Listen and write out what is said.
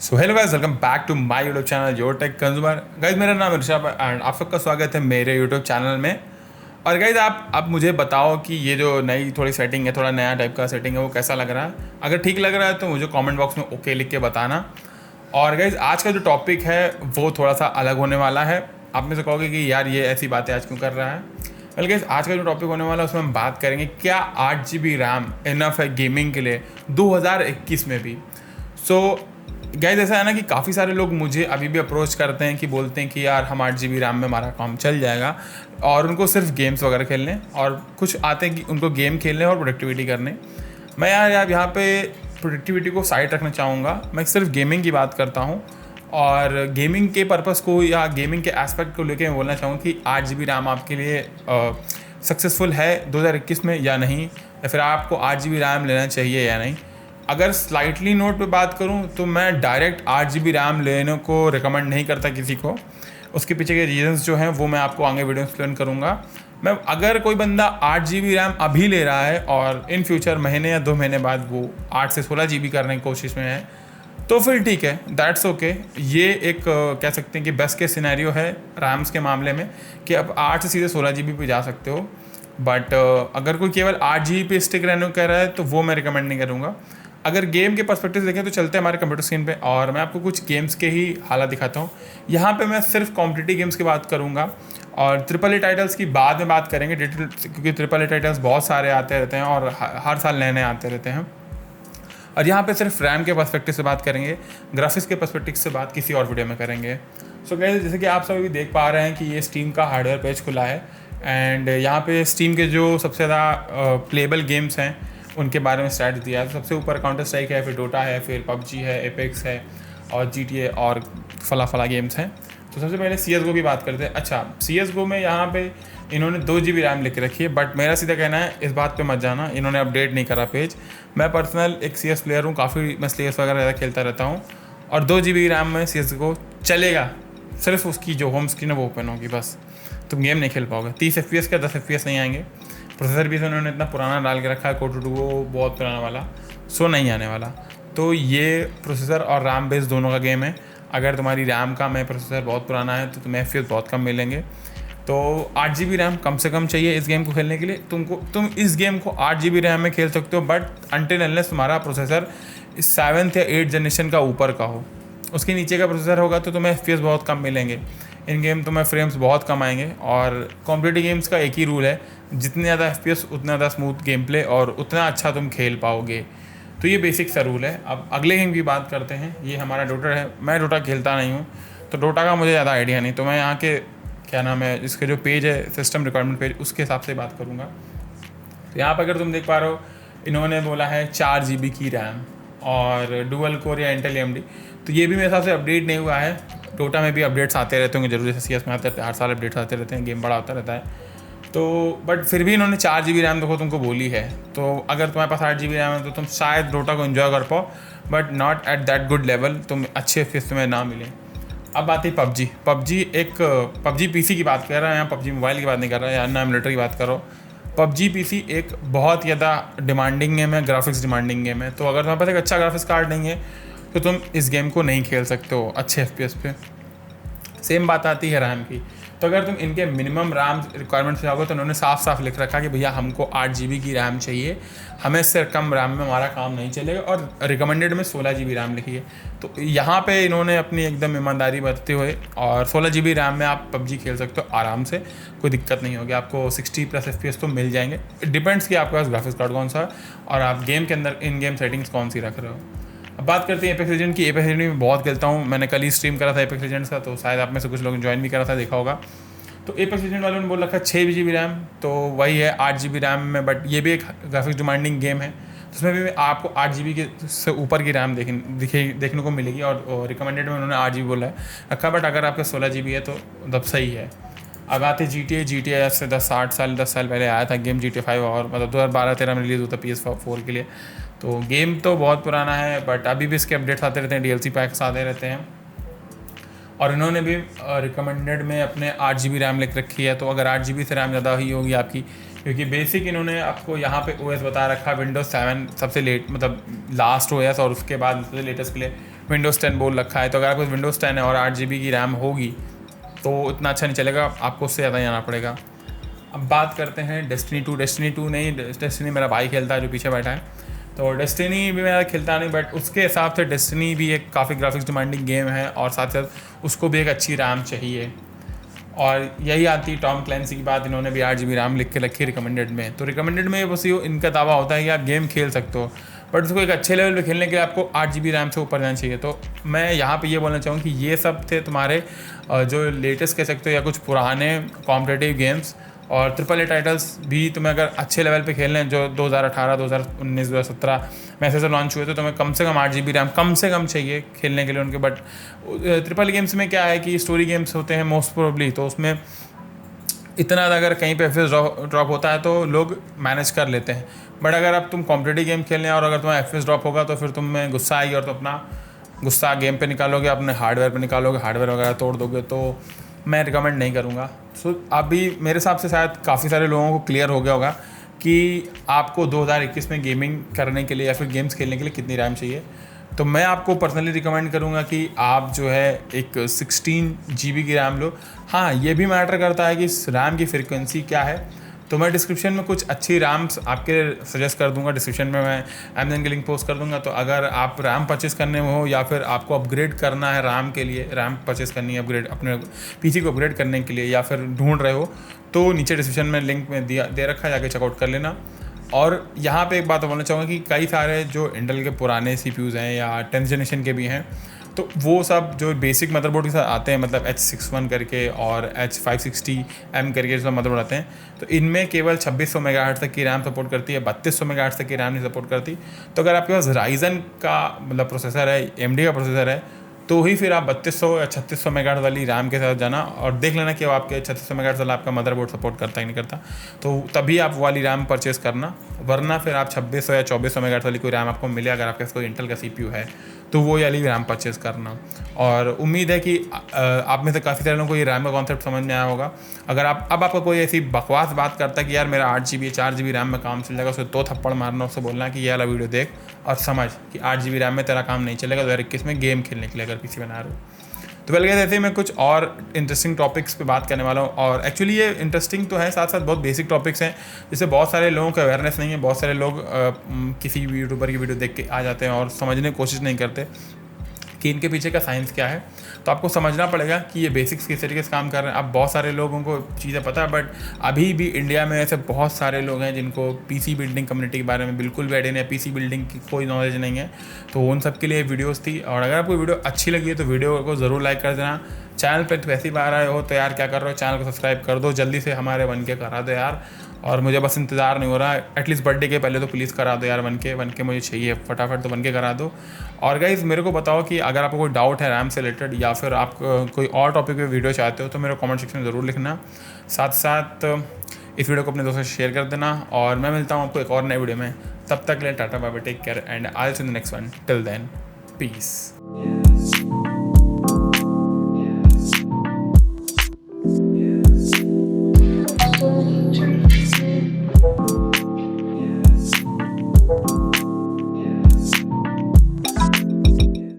So hello guys, welcome back to my YouTube channel your tech consumer. Guys मेरा नाम है Rishabh and आप सबका स्वागत है मेरे यूट्यूब चैनल में। और गाइस आप मुझे बताओ कि ये जो नई थोड़ी सेटिंग है, थोड़ा नया टाइप का सेटिंग है, वो कैसा लग रहा है। अगर ठीक लग रहा है तो मुझे कमेंट बॉक्स में ओके लिख के बताना। और गाइस आज का जो टॉपिक है वो थोड़ा सा अलग होने वाला है। आप में से कहोगे कि यार ये ऐसी बातें आज क्यों कर रहा है। वेल गाइस आज का जो टॉपिक होने वाला है उसमें हम बात करेंगे क्या 8 GB रैम इनफ है गेमिंग के लिए 2021 में भी। सो गाइस ऐसा है ना कि काफ़ी सारे लोग मुझे अभी भी अप्रोच करते हैं कि बोलते हैं कि यार हम 8 GB रैम में हमारा काम चल जाएगा, और उनको सिर्फ गेम्स वगैरह खेलने, और कुछ आते हैं कि उनको गेम खेलने और प्रोडक्टिविटी करने। मैं यार यहाँ पे प्रोडक्टिविटी को साइड रखना चाहूँगा। मैं सिर्फ गेमिंग की बात करता हूँ, और गेमिंग के पर्पज़ को या गेमिंग के एस्पेक्ट को लेकर मैं बोलना चाहूँगा कि 8 GB रैम आपके लिए सक्सेसफुल है 2021 में या नहीं, या फिर आपको 8 GB रैम लेना चाहिए या नहीं। अगर स्लाइटली नोट पे बात करूं तो मैं डायरेक्ट 8 GB रैम लेने को रिकमेंड नहीं करता किसी को। उसके पीछे के रीजंस जो हैं वो मैं आपको आगे वीडियो एक्सप्लेन करूंगा। मैं अगर कोई बंदा 8 GB रैम अभी ले रहा है और इन फ्यूचर महीने या 2 महीने बाद वो 8 से 16 GB करने की कोशिश में है तो फिर ठीक है, दैट्स ओके। ये एक कह सकते हैं कि बेस्ट केस सिनेरियो है रैम्स के मामले में कि अब 8 से सीधे 16 GB पे जा सकते हो। बट अगर कोई केवल 8 GB पे स्टिक रहने को कह रहा है तो वो मैं रिकमेंड नहीं करूँगा। अगर गेम के पर्सपेक्टिव देखें तो चलते हैं हमारे कंप्यूटर स्क्रीन पे, और मैं आपको कुछ गेम्स के ही हालत दिखाता हूँ। यहाँ पे मैं सिर्फ कॉम्पिटिटिव गेम्स की बात करूँगा, और ट्रिपल ए टाइटल्स की बाद में बात करेंगे, क्योंकि ट्रिपल ए टाइटल्स बहुत सारे आते रहते हैं और हर साल नए नए आते रहते हैं। और यहाँ पे सिर्फ रैम के पर्सपेक्टिव से बात करेंगे, ग्राफिक्स के पर्सपेक्टिव से बात किसी और वीडियो में करेंगे। सो गाइस जैसे कि आप सभी देख पा रहे हैं कि ये स्टीम का हार्डवेयर पेज खुला है, एंड यहाँ पे स्टीम के जो सबसे ज़्यादा प्लेबल गेम्स हैं उनके बारे में स्टैट दिया है। तो सबसे ऊपर काउंटर स्ट्राइक है, फिर डोटा है, फिर पबजी है, एपेक्स है, और GTA और फला गेम्स हैं। तो सबसे पहले CSGO की बात करते हैं। अच्छा, CSGO में यहाँ पे इन्होंने 2 GB रैम लिख रखी है, बट मेरा सीधा कहना है इस बात पे मत जाना, इन्होंने अपडेट नहीं करा पेज। मैं पर्सनल एक CS प्लेयर हूँ, काफ़ी मैं CS वगैरह ज़्यादा खेलता रहता हूँ, और 2 GB रैम में CSGO चलेगा। सिर्फ उसकी जो होम स्क्रीन है वो ओपन होगी, बस तुम गेम नहीं खेल पाओगे। 30 FPS का 10 FPS नहीं आएंगे। प्रोसेसर भी उन्होंने इतना पुराना डाल के रखा है, Core 2 वो बहुत पुराना वाला, सो नहीं आने वाला। तो ये प्रोसेसर और रैम बेस दोनों का गेम है। अगर तुम्हारी रैम कम है, प्रोसेसर बहुत पुराना है, तो तुम्हें FPS बहुत कम मिलेंगे। तो 8 GB रैम कम से कम चाहिए इस गेम को खेलने के लिए। तुम इस गेम को 8 GB रैम में खेल सकते हो, बट अनटिल अनलेस तुम्हारा प्रोसेसर 7th या 8th जनरेशन का ऊपर का हो। उसके नीचे का प्रोसेसर होगा तो तुम्हें FPS बहुत कम मिलेंगे, इन गेम तुम्हें फ्रेम्स बहुत कम आएंगे। और कॉम्पिटिटिव गेम्स का एक ही रूल है, जितने ज़्यादा FPS उतना ज़्यादा स्मूथ गेम प्ले और उतना अच्छा तुम खेल पाओगे। तो ये बेसिक सा रूल है। अब अगले गेम की बात करते हैं। ये हमारा डोटा है। मैं डोटा खेलता नहीं हूँ तो डोटा का मुझे ज़्यादा आइडिया नहीं, तो मैं यहाँ के क्या नाम है इसके जो पेज है, सिस्टम रिक्वायरमेंट पेज, उसके हिसाब से बात करूँगा। तो यहाँ पर अगर तुम देख पा रहे हो, इन्होंने बोला है 4 GB की रैम और डुअल कोर या इंटेल AMD। तो ये भी मेरे हिसाब से अपडेट नहीं हुआ है। डोटा में भी अपडेट्स आते रहते होंगे जरूर, जैसे CS में आते रहते हैं, हर साल अपडेट्स आते रहते हैं, गेम बड़ा होता रहता है। तो बट फिर भी इन्होंने 4 GB रैम देखो तुमको बोली है। तो अगर तुम्हारे पास 8 GB रैम है तो तुम शायद डोटा को एंजॉय कर पाओ, but not at that good level, तुम अच्छे FPS तुम्हें ना मिले। अब बात है पबजी PC की बात कर रहा है, यहाँ पबजी मोबाइल की बात नहीं कर रहा है, या ना एमुलेटर की बात करो। पबजी PC एक बहुत ज़्यादा डिमांडिंग गेम है, ग्राफिक्स डिमांडिंग गेम है। तो अगर तुम्हारे पास एक अच्छा ग्राफिक्स कार्ड नहीं है तो तुम इस गेम को नहीं खेल सकते हो अच्छे FPS पे। सेम बात आती है रैम की। तो अगर तुम इनके मिनिमम रैम रिक्वायरमेंट से जाओगे तो उन्होंने साफ साफ लिख रखा कि भैया हमको 8 GB की रैम चाहिए, हमें इससे कम रैम में हमारा काम नहीं चलेगा, और रिकमेंडेड में 16 GB रैम लिखी है। तो यहाँ पे इन्होंने अपनी एकदम ईमानदारी बरतते हुए, और 16 GB रैम में आप पबजी खेल सकते हो आराम से, कोई दिक्कत नहीं होगी। आपको 60+ FPS तो मिल जाएंगे। डिपेंड्स कि आपके पास ग्राफिक्स कार्ड कौन सा है और आप गेम के अंदर इन गेम सेटिंग्स कौन सी रख रहे हो। अब बात करते हैं एपेक्स लेजेंड की। एपेक्स लेजेंड में बहुत खेलता हूँ, मैंने कल ही स्ट्रीम करा था एपेक्स लेजेंड्स का, तो शायद आप में से कुछ लोग ज्वाइन भी करा था, देखा होगा। तो एपेक्स लेजेंड वालों ने बोल रखा है 6 GB रैम, तो वही है 8 GB रैम में, बट ये भी एक ग्राफिक्स डिमांडिंग गेम है, तो उसमें भी आपको 8 GB के से ऊपर की रैम देखने को मिलेगी, और रिकमेंडेड में उन्होंने 8 GB बोला है रखा, बट अगर आपके 16 GB है तो तब सही है। अब आते GTA से 10 साल पहले आया था गेम GTA 5, और मतलब 2012-13 में रिलीज़ होता PS4 के लिए। तो गेम तो बहुत पुराना है, बट अभी भी इसके अपडेट्स आते रहते हैं, DLC पैक्स आते रहते हैं। और इन्होंने भी रिकमेंडेड में अपने 8 GB रैम लिख रखी है। तो अगर 8 GB से रैम ज़्यादा ही होगी आपकी, क्योंकि बेसिक इन्होंने आपको यहाँ पे OS बता रखा है Windows 7 सबसे लेट, मतलब लास्ट OS, और उसके बाद सबसे लेटेस्ट के लिए विंडोज़ 10 बोल रखा है, तो अगर आपको विंडोज़ 10 है और 8 GB की रैम होगी तो इतना अच्छा नहीं चलेगा, आपको उससे ज़्यादा ही आना पड़ेगा। अब बात करते हैं डेस्टिनी 2 नहीं, डेस्टिनी मेरा भाई खेलता है जो पीछे बैठा है, तो डेस्टिनी भी मेरा खेलता नहीं, बट उसके हिसाब से डेस्टिनी भी एक काफ़ी ग्राफिक्स डिमांडिंग गेम है और साथ साथ उसको भी एक अच्छी रैम चाहिए। और यही आती टॉम क्लैंसी की बात, इन्होंने भी 8 GB रैम लिख के रखी रिकमेंडेड में। तो रिकमेंडेड में बस ये इनका दावा होता है कि आप गेम खेल सकते हो, बट उसको एक अच्छे लेवल पे खेलने के लिए आपको 8 GB रैम से ऊपर जाना चाहिए। तो मैं यहाँ पे ये बोलना चाहूँ कि ये सब थे तुम्हारे जो लेटेस्ट कह सकते हो या कुछ पुराने कॉम्पिटिटिव गेम्स, और ट्रिपल ए टाइटल्स भी तुम्हें अगर अच्छे लेवल पे खेलने हैं जो 2018, 2019, 2017 में ऐसे लॉन्च हुए, तो तुम्हें कम से कम 8 GB रैम कम से कम चाहिए खेलने के लिए उनके। बट ट्रिपल गेम्स में क्या है कि स्टोरी गेम्स होते हैं मोस्ट प्रोबेबली, तो उसमें इतना अगर कहीं पे एफ ड्रॉप होता है तो लोग मैनेज कर लेते हैं। बट अगर अब तुम कॉम्पिटिटिव गेम खेलने हैं और अगर तुम्हारा एफ ड्रॉप होगा तो फिर तुम में गुस्सा आएगी और तो अपना गुस्सा गेम पे निकालोगे, अपने हार्डवेयर पे निकालोगे, हार्डवेयर वगैरह तोड़ दोगे, तो मैं रिकमेंड नहीं करूँगा। सो अभी मेरे हिसाब से शायद काफ़ी सारे लोगों को क्लियर हो गया होगा कि आपको 2021 में गेमिंग करने के लिए या फिर गेम्स खेलने के लिए कितनी रैम चाहिए। तो मैं आपको पर्सनली रिकमेंड करूँगा कि आप जो है एक 16 GB की रैम लो। हाँ, ये भी मैटर करता है कि रैम की फ्रीक्वेंसी क्या है, तो मैं डिस्क्रिप्शन में कुछ अच्छी रैम्स आपके सजेस्ट कर दूंगा। डिस्क्रिप्शन में मैं अमेज़न की लिंक पोस्ट कर दूंगा, तो अगर आप रैम परचेस करने में हो या फिर आपको अपग्रेड करना है रैम के लिए, रैम परचेस करनी है अपग्रेड अपने पीसी को अपग्रेड करने के लिए, या फिर ढूंढ रहे हो, तो नीचे डिस्क्रिप्शन में लिंक में दे रखा है, जाके चेकआउट कर लेना। और यहाँ पे एक बात बोलना चाहूँगा कि कई सारे जो इंटेल के पुराने CPUs हैं या 10th जनरेशन के भी हैं, तो वो सब जो बेसिक मदरबोर्ड के साथ आते हैं, मतलब H61 करके और H560M करके जो मदरबोर्ड आते हैं, तो इनमें केवल 2600 मेगाहर्ट्ज़ तक की रैम सपोर्ट करती है, 3200 मेगाहर्ट्ज़ तक की रैम नहीं सपोर्ट करती। तो अगर आपके पास राइजन का मतलब प्रोसेसर है, AMD का प्रोसेसर है, तो ही फिर आप 3200 या 3600 मेगाहर्ट्ज़ वाली रैम के साथ जाना और देख लेना कि वो आपके 3600 मेगाहर्ट्ज़ वाला आपका मदरबोर्ड सपोर्ट करता है नहीं करता, तो तभी आप वो वाली रैम परचेस करना। वरना फिर आप 2600 या 2400 मेगाहर्ट्ज़ वाली कोई रैम आपको मिले, अगर आपके पास कोई इंटेल का CPU है, तो वो वाली रैम परचेस करना। और उम्मीद है कि आप में से काफ़ी सारे लोगों को ये रैम का कॉन्सेप्ट समझ में आया होगा। अगर आपका कोई ऐसी बकवास बात करता है कि यार मेरा 8 GB 4 GB रैम में काम चल जाएगा, उसे 2 थप्पड़ मारना, उससे बोलना कि ये वाला वीडियो देख और समझ कि 8 GB रैम में तेरा काम नहीं चलेगा 2021 में गेम खेलने के लिए अगर पीसी बना रहे हो। तो वेल गाइस, ऐसे ही मैं कुछ और इंटरेस्टिंग टॉपिक्स पे बात करने वाला हूँ, और एक्चुअली ये इंटरेस्टिंग तो है, साथ साथ बहुत बेसिक टॉपिक्स हैं जिससे बहुत सारे लोगों को अवेयरनेस नहीं है। बहुत सारे लोग किसी यूट्यूबर की वीडियो देख के आ जाते हैं और समझने की कोशिश नहीं करते कि इनके पीछे का साइंस क्या है। तो आपको समझना पड़ेगा कि ये बेसिक्स किस तरीके से काम कर रहे हैं। अब बहुत सारे लोगों को चीज़ें पता है, बट अभी भी इंडिया में ऐसे बहुत सारे लोग हैं जिनको पीसी बिल्डिंग कम्युनिटी के बारे में बिल्कुल भी आइडिया नहीं है, पीसी बिल्डिंग की कोई नॉलेज नहीं है। तो उन सब के लिए वीडियोज़ थी, और अगर आपको वीडियो अच्छी लगी है तो वीडियो को ज़रूर लाइक कर देना। चैनल पर वैसी बार आए हो तो यार क्या कर रहे हो, चैनल को सब्सक्राइब कर दो, जल्दी से हमारे 1K करा दो यार। और मुझे बस इंतज़ार नहीं हो रहा, एटलीस्ट बर्थडे के पहले तो प्लीज़ करा दो यार 1K मुझे चाहिए फटाफट, तो 1K करा दो। और गाइज़ मेरे को बताओ कि अगर आपको कोई डाउट है रैम से रिलेटेड या फिर आप कोई और टॉपिक पे वीडियो चाहते हो तो मेरे कमेंट सेक्शन में ज़रूर लिखना। साथ साथ इस वीडियो को अपने दोस्तों से शेयर कर देना, और मैं मिलता हूँ आपको एक और नए वीडियो में। तब तक के लिए tata bye bye, take care and I will see you in the next one. Till then, piece.